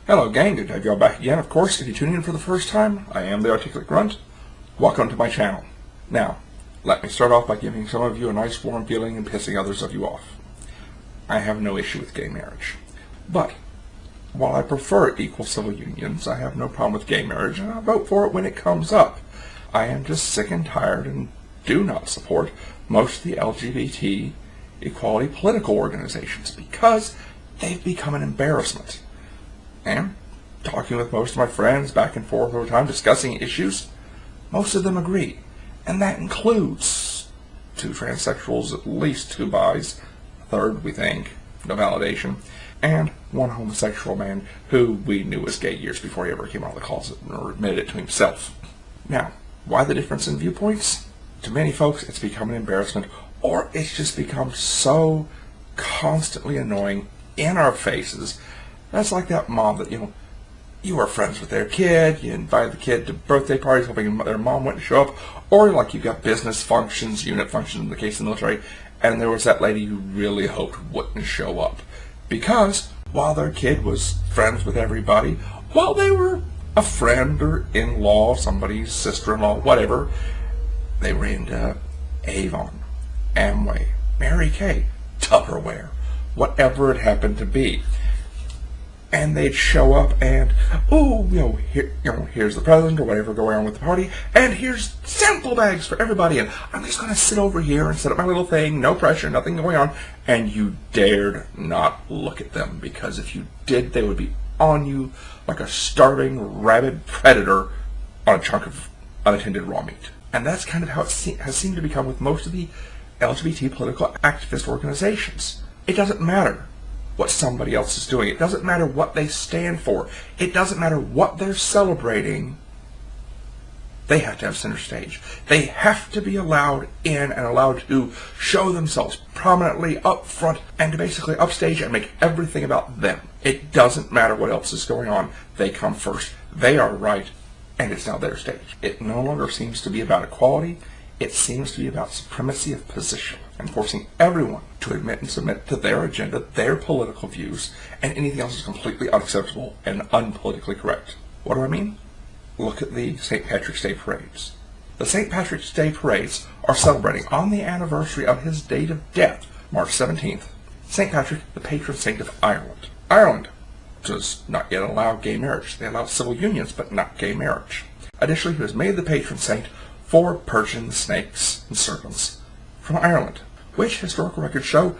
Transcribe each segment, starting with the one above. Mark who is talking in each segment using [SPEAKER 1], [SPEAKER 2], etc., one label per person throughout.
[SPEAKER 1] Hello gang, good to have y'all back again. Of course, if you're tuning in for the first time, I am the Articulate Grunt. Welcome to my channel. Now, let me start off by giving some of you a nice warm feeling and pissing others of you off. I have no issue with gay marriage. But, while I prefer equal civil unions, I have no problem with gay marriage, and I'll vote for it when it comes up. I am just sick and tired and do not support most of the LGBT equality political organizations because they've become an embarrassment. And talking with most of my friends back and forth over time, discussing issues, most of them agree. And that includes 2 transsexuals, at least 2 bis, a third, we think, no validation, and 1 homosexual man who we knew was gay years before he ever came out of the closet or admitted it to himself. Now, why the difference in viewpoints? To many folks, it's become an embarrassment, or it's just become so constantly annoying in our faces. That's like that mom that, you were friends with their kid, you invited the kid to birthday parties hoping their mom wouldn't show up, or like you've got business functions, unit functions in the case of the military, and there was that lady you really hoped wouldn't show up. Because while their kid was friends with everybody, while they were a friend or in-law, somebody's sister-in-law, whatever, they were into Avon, Amway, Mary Kay, Tupperware, whatever it happened to be. And they'd show up and, here's the president or whatever going on with the party, and here's sample bags for everybody, and I'm just going to sit over here and set up my little thing, no pressure, nothing going on, and you dared not look at them, because if you did, they would be on you like a starving, rabid predator on a chunk of unattended raw meat. And that's kind of how it has seemed to become with most of the LGBT political activist organizations. It doesn't matter what somebody else is doing. It doesn't matter what they stand for. It doesn't matter what they're celebrating. They have to have center stage. They have to be allowed in and allowed to show themselves prominently up front and to basically upstage and make everything about them. It doesn't matter what else is going on. They come first. They are right, and it's now their stage. It no longer seems to be about equality. It seems to be about supremacy of position and forcing everyone to admit and submit to their agenda, their political views, and anything else is completely unacceptable and unpolitically correct. What do I mean? Look at the St. Patrick's Day parades. The St. Patrick's Day parades are celebrating on the anniversary of his date of death, March 17th, St. Patrick, the patron saint of Ireland. Ireland does not yet allow gay marriage. They allow civil unions, but not gay marriage. Additionally, he was made the patron saint for purging the snakes and serpents from Ireland, which historical records show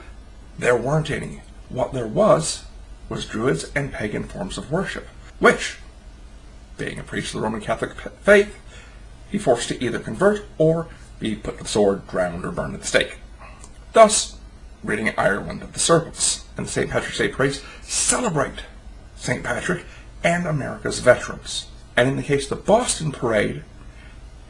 [SPEAKER 1] there weren't any. What there was druids and pagan forms of worship, which, being a priest of the Roman Catholic faith, he forced to either convert or be put to the sword, drowned, or burned at the stake. Thus, ridding Ireland of the serpents. And the St. Patrick's Day parades celebrate St. Patrick and America's veterans. And in the case of the Boston parade,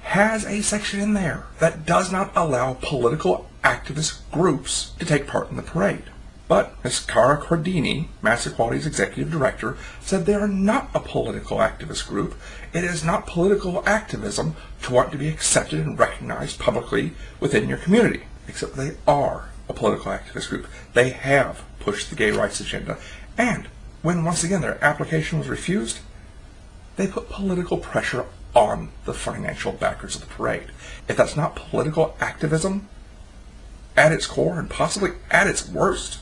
[SPEAKER 1] has a section in there that does not allow political activist groups to take part in the parade. But Ms. Cara Cordini, Mass Equality's executive director, said they are not a political activist group. It is not political activism to want to be accepted and recognized publicly within your community. Except they are a political activist group. They have pushed the gay rights agenda. And when, once again, their application was refused, they put political pressure on the financial backers of the parade. If that's not political activism at its core and possibly at its worst,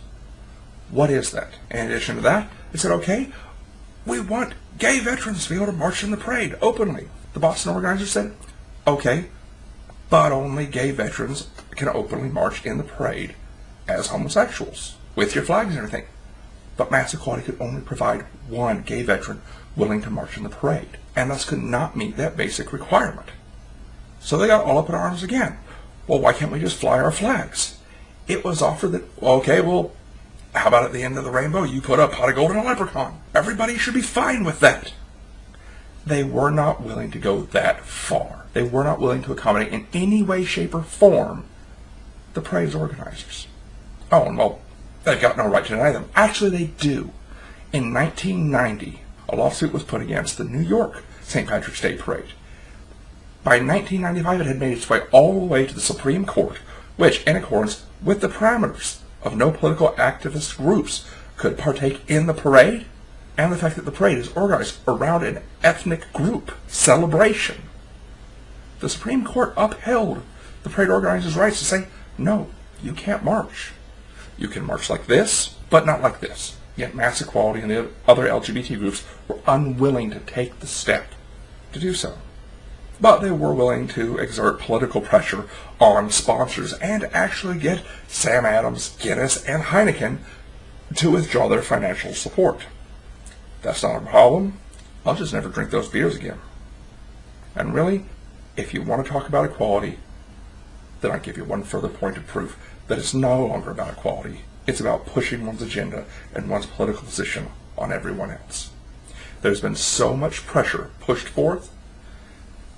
[SPEAKER 1] what is that? In addition to that, they said, okay, we want gay veterans to be able to march in the parade openly. The Boston organizers said, okay, but only gay veterans can openly march in the parade as homosexuals with your flags and everything. But Mass Equality could only provide 1 gay veteran willing to march in the parade, and thus could not meet that basic requirement. So they got all up in arms again. Well, why can't we just fly our flags? It was offered that, okay, well, how about at the end of the rainbow, you put a pot of gold and a leprechaun? Everybody should be fine with that. They were not willing to go that far. They were not willing to accommodate in any way, shape, or form the parade's organizers. Oh, and well, they've got no right to deny them. Actually, they do. In 1990, a lawsuit was put against the New York St. Patrick's Day Parade. By 1995, it had made its way all the way to the Supreme Court, which, in accordance with the parameters of no political activist groups, could partake in the parade and the fact that the parade is organized around an ethnic group celebration. The Supreme Court upheld the parade organizers' rights to say, no, you can't march. You can march like this, but not like this. Yet Mass Equality and the other LGBT groups were unwilling to take the step to do so. But they were willing to exert political pressure on sponsors and actually get Sam Adams, Guinness, and Heineken to withdraw their financial support. That's not a problem. I'll just never drink those beers again. And really, if you want to talk about equality, then I'll give you one further point of proof that it's no longer about equality. It's about pushing one's agenda and one's political position on everyone else. There's been so much pressure pushed forth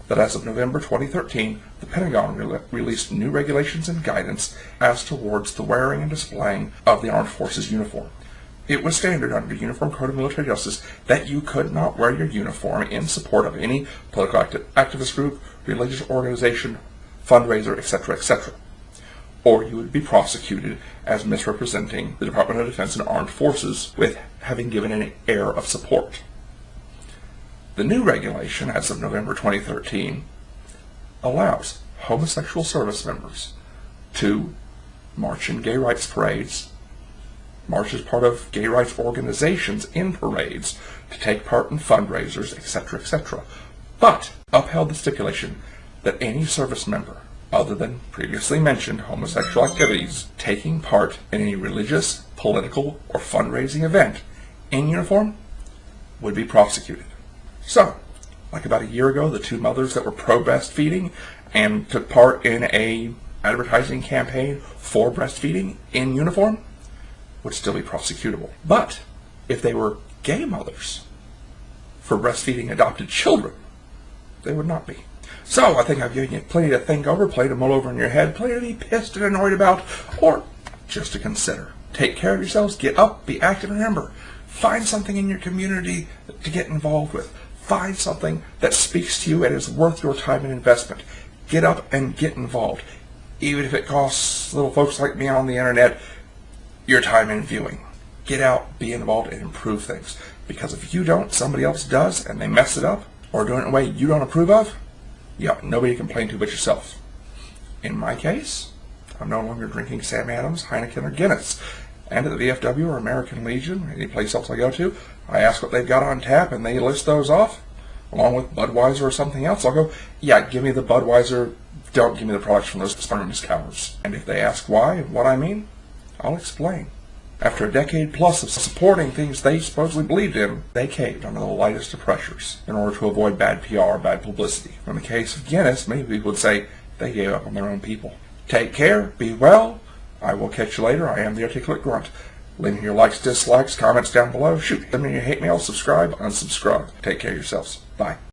[SPEAKER 1] that as of November 2013, the Pentagon released new regulations and guidance as towards the wearing and displaying of the armed forces uniform. It was standard under the Uniform Code of Military Justice that you could not wear your uniform in support of any political activist group, religious organization, fundraiser, etc., etc., or you would be prosecuted as misrepresenting the Department of Defense and Armed Forces with having given an air of support. The new regulation, as of November 2013, allows homosexual service members to march in gay rights parades, march as part of gay rights organizations in parades, to take part in fundraisers, etc., etc., but upheld the stipulation that any service member, other than previously mentioned homosexual activities, taking part in any religious, political, or fundraising event in uniform would be prosecuted. So, like about a year ago, the two mothers that were pro-breastfeeding and took part in a advertising campaign for breastfeeding in uniform would still be prosecutable. But if they were gay mothers for breastfeeding adopted children, they would not be. So I think I've given you plenty to think over, plenty to mull over in your head, plenty to be pissed and annoyed about, or just to consider. Take care of yourselves, get up, be active, and remember, find something in your community to get involved with. Find something that speaks to you and is worth your time and investment. Get up and get involved. Even if it costs little folks like me on the internet your time in viewing. Get out, be involved, and improve things. Because if you don't, somebody else does, and they mess it up, or do it in a way you don't approve of, yeah, nobody to complain to but yourself. In my case, I'm no longer drinking Sam Adams, Heineken, or Guinness. And at the VFW or American Legion, or any place else I go to, I ask what they've got on tap, and they list those off, along with Budweiser or something else. I'll go, yeah, give me the Budweiser, don't give me the products from those spermous cows. And if they ask why and what I mean, I'll explain. After a decade plus of supporting things they supposedly believed in, they caved under the lightest of pressures in order to avoid bad PR or bad publicity. In the case of Guinness, many people would say they gave up on their own people. Take care, be well. I will catch you later. I am the Articulate Grunt. Leave me your likes, dislikes, comments down below. Shoot, send me your hate mail, subscribe, unsubscribe. Take care of yourselves. Bye.